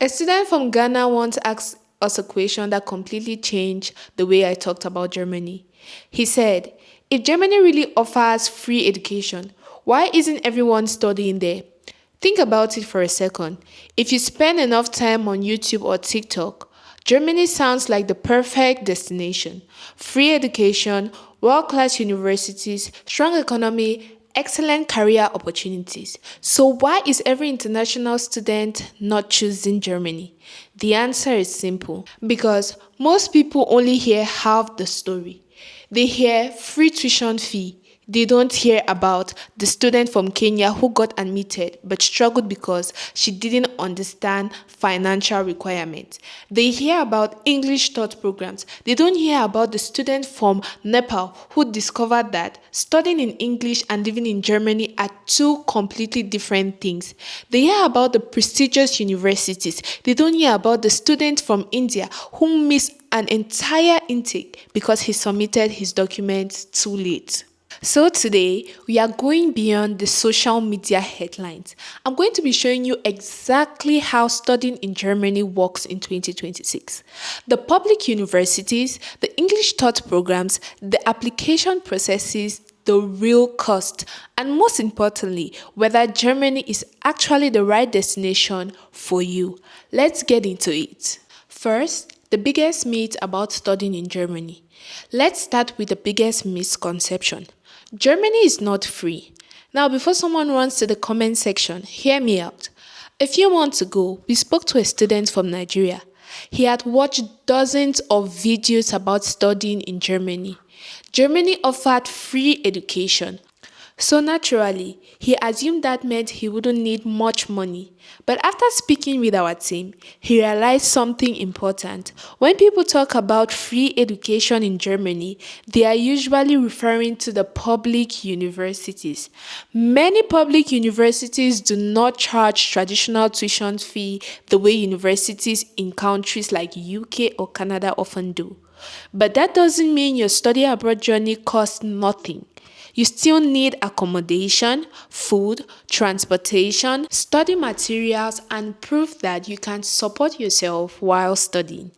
A student from Ghana once asked us a question that completely changed the way I talked about Germany. He said, if Germany really offers free education, why isn't everyone studying there? Think about it for a second. If you spend enough time on YouTube or TikTok, Germany sounds like the perfect destination. Free education, world class universities, strong economy, excellent career opportunities. So, why is every international student not choosing Germany? The answer is simple because most people only hear half the story. They hear free tuition fee. They don't hear about the student from Kenya who got admitted but struggled because she didn't understand financial requirements. They hear about English taught programs. They don't hear about the student from Nepal who discovered that studying in English and living in Germany are two completely different things. They hear about the prestigious universities. They don't hear about the student from India who missed an entire intake because he submitted his documents too late. So today, we are going beyond the social media headlines. I'm going to be showing you exactly how studying in Germany works in 2026. The public universities, the English taught programs, the application processes, the real cost, and most importantly, whether Germany is actually the right destination for you. Let's get into it. First, the biggest myth about studying in Germany. Let's start with the biggest misconception. Germany is not free. Now, before someone runs to the comment section, hear me out. A few months ago, we spoke to a student from Nigeria. He had watched dozens of videos about studying in Germany. Germany offered free education. So naturally, he assumed that meant he wouldn't need much money. But after speaking with our team, he realized something important. When people talk about free education in Germany, they are usually referring to the public universities. Many public universities do not charge traditional tuition fee the way universities in countries like UK or Canada often do. But that doesn't mean your study abroad journey costs nothing. You still need accommodation, food, transportation, study materials, and proof that you can support yourself while studying.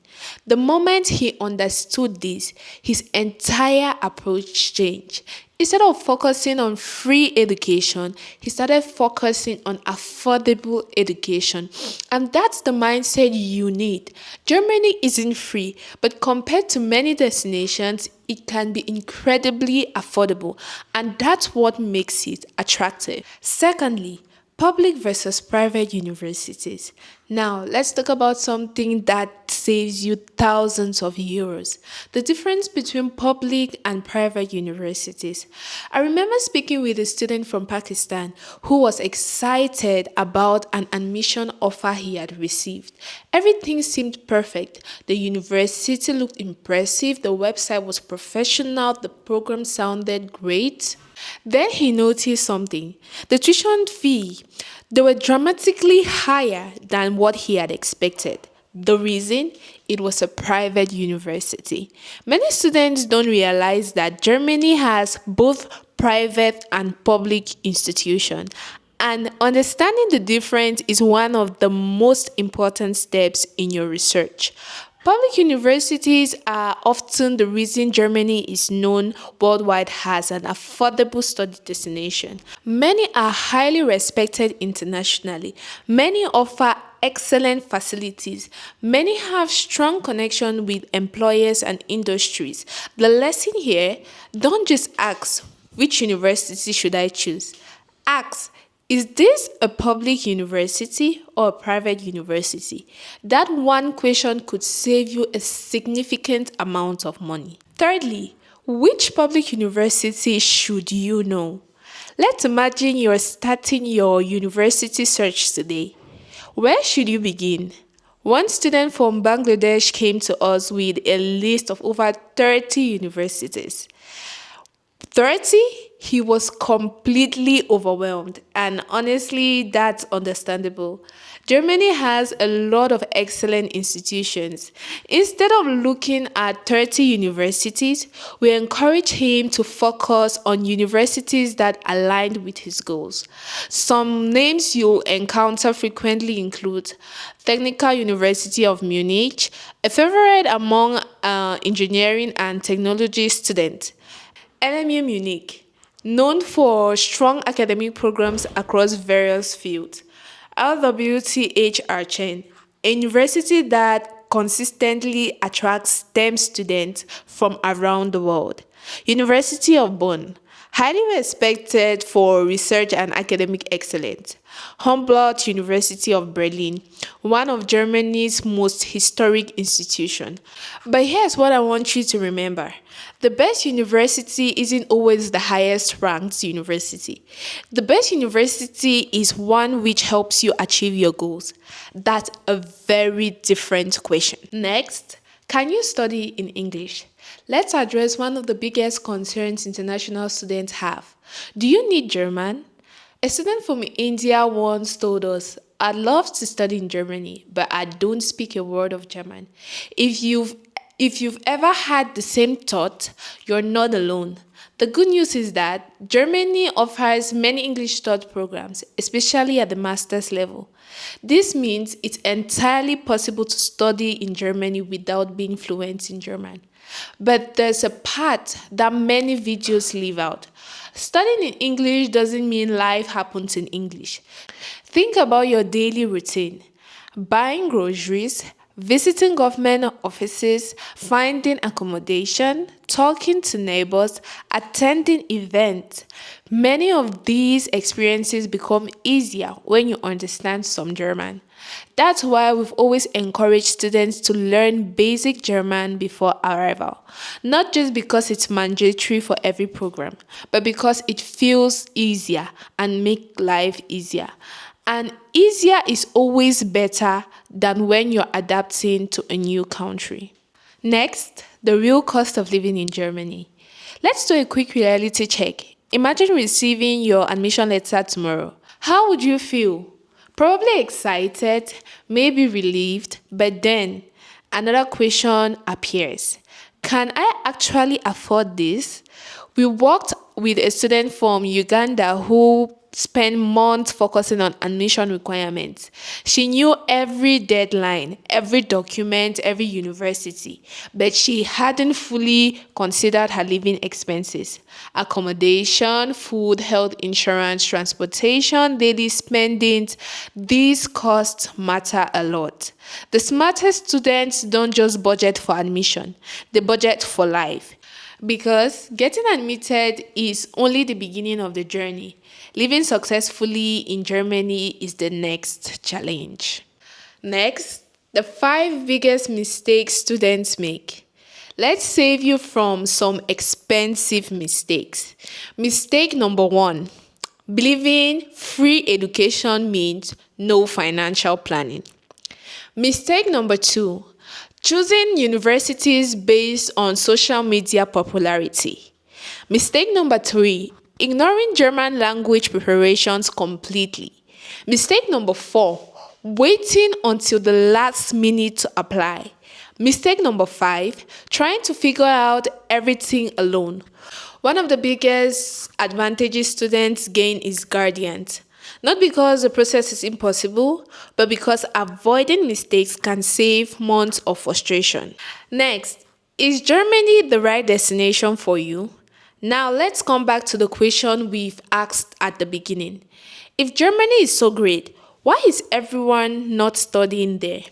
The moment he understood this, his entire approach changed. Instead of focusing on free education, he started focusing on affordable education. And that's the mindset you need. Germany isn't free, but compared to many destinations, it can be incredibly affordable. And that's what makes it attractive. Secondly, public versus private universities. Now, let's talk about something that saves you thousands of euros. The difference between public and private universities. I remember speaking with a student from Pakistan who was excited about an admission offer he had received. Everything seemed perfect. The university looked impressive, the website was professional, the program sounded great. Then he noticed something. The tuition fee, they were dramatically higher than what he had expected. The reason? It was a private university. Many students don't realize that Germany has both private and public institutions. And understanding the difference is one of the most important steps in your research. Public universities are often the reason Germany is known worldwide as an affordable study destination. Many are highly respected internationally. Many offer excellent facilities. Many have strong connection with employers and industries. The lesson here, don't just ask, which university should I choose? Ask, is this a public university or a private university? That one question could save you a significant amount of money. Thirdly, which public university should you know? Let's imagine you're starting your university search today. Where should you begin? One student from Bangladesh came to us with a list of over 30 universities. 30? he was completely overwhelmed, and honestly, that's understandable. Germany has a lot of excellent institutions. Instead of looking at 30 universities, we encourage him to focus on universities that aligned with his goals. Some names you'll encounter frequently include Technical University of Munich, a favorite among engineering and technology students. LMU Munich, known for strong academic programs across various fields. RWTH Aachen, a university that consistently attracts STEM students from around the world. University of Bonn, highly respected for research and academic excellence. Humboldt University of Berlin, one of Germany's most historic institutions. But here's what I want you to remember. The best university isn't always the highest ranked university. The best university is one which helps you achieve your goals. That's a very different question. Next, can you study in English? Let's address one of the biggest concerns international students have. Do you need German? A student from India once told us, I'd love to study in Germany, but I don't speak a word of German. If you've ever had the same thought, you're not alone. The good news is that Germany offers many English taught programs, especially at the master's level. This means it's entirely possible to study in Germany without being fluent in German. But there's a part that many videos leave out. Studying in English doesn't mean life happens in English. Think about your daily routine: buying groceries, visiting government offices, finding accommodation, talking to neighbors, attending events. Many of these experiences become easier when you understand some German. That's why we've always encouraged students to learn basic German before arrival. Not just because it's mandatory for every program, but because it feels easier and make life easier. And easier is always better than when you're adapting to a new country. Next, the real cost of living in Germany. Let's do a quick reality check. Imagine receiving your admission letter tomorrow. How would you feel? Probably excited, maybe relieved, but then another question appears. Can I actually afford this? We worked with a student from Uganda who spent months focusing on admission requirements. She knew every deadline, every document, every university, but she hadn't fully considered her living expenses: accommodation, food, health insurance, transportation, daily spendings. These costs matter a lot. The smartest students don't just budget for admission, they budget for life. Because getting admitted is only the beginning of the journey. Living successfully in Germany is the next challenge. Next, the 5 biggest mistakes students make. Let's save you from some expensive mistakes. Mistake number 1: believing free education means no financial planning. Mistake number 2: choosing universities based on social media popularity. Mistake number 3: ignoring German language preparations completely. Mistake number 4: waiting until the last minute to apply. Mistake number 5: trying to figure out everything alone. One of the biggest advantages students gain is guardians. Not because the process is impossible, but because avoiding mistakes can save months of frustration. Next, is Germany the right destination for you? Now let's come back to the question we've asked at the beginning. If Germany is so great, why is everyone not studying there?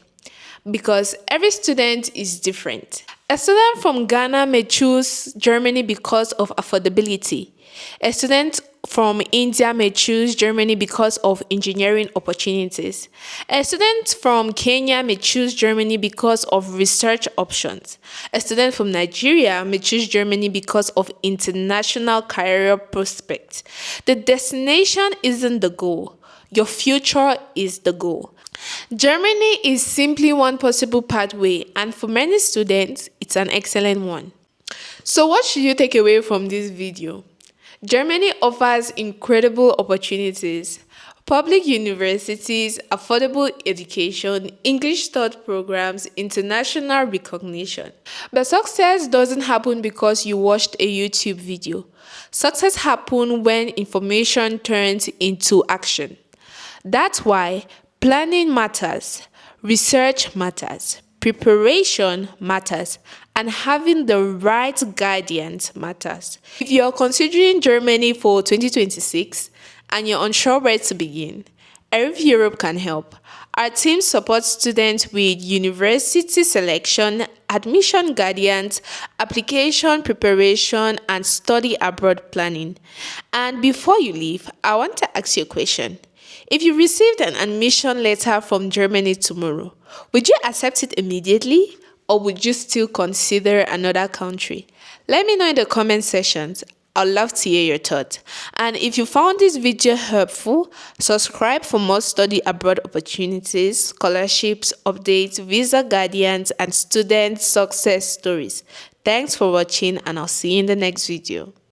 Because every student is different. A student from Ghana may choose Germany because of affordability. A student from India may choose Germany because of engineering opportunities. A student from Kenya may choose Germany because of research options. A student from Nigeria may choose Germany because of international career prospects. The destination isn't the goal. Your future is the goal. Germany is simply one possible pathway, and for many students, it's an excellent one. So what should you take away from this video? Germany offers incredible opportunities. Public universities, affordable education, English taught programs, international recognition. But success doesn't happen because you watched a YouTube video. Success happens when information turns into action. That's why planning matters, research matters, preparation matters, and having the right guidance matters. If you're considering Germany for 2026 and you're unsure where to begin, ERIV Europe can help. Our team supports students with university selection, admission guidance, application preparation, and study abroad planning. And before you leave, I want to ask you a question. If you received an admission letter from Germany tomorrow, would you accept it immediately or would you still consider another country? Let me know in the comment sections. I'd love to hear your thoughts. And if you found this video helpful, subscribe for more study abroad opportunities, scholarships, updates, visa guidance, and student success stories. Thanks for watching and I'll see you in the next video.